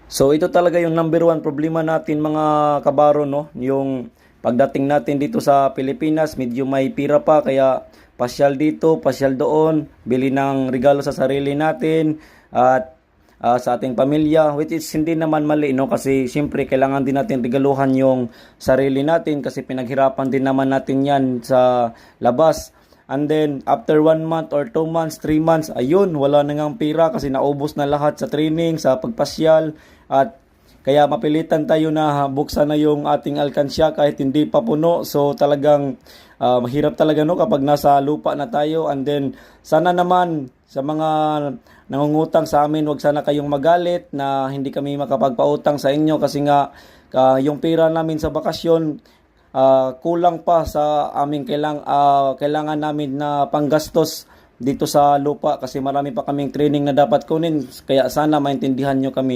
So ito talaga yung number one problema natin mga kabaro, no? Yung pagdating natin dito sa Pilipinas, medyo may pira pa kaya pasyal dito, pasyal doon, bili ng regalo sa sarili natin at sa ating pamilya, which is hindi naman mali, no? Kasi siyempre kailangan din natin regaluhan yung sarili natin kasi pinaghirapan din naman natin yan sa labas. And then, after 1 month or 2 months, 3 months, ayun, wala na ngang pira kasi naubos na lahat sa training, sa pagpasyal, at kaya mapilitan tayo na buksan na yung ating alkansya kahit hindi pa puno. So talagang mahirap talaga, no, kapag nasa lupa na tayo. And then sana naman sa mga nangungutang sa amin, wag sana kayong magalit na hindi kami makapagpautang sa inyo kasi nga yung pera namin sa bakasyon kulang pa sa aming kailangan namin na panggastos dito sa lupa kasi marami pa kaming training na dapat kunin. Kaya sana maintindihan nyo kami.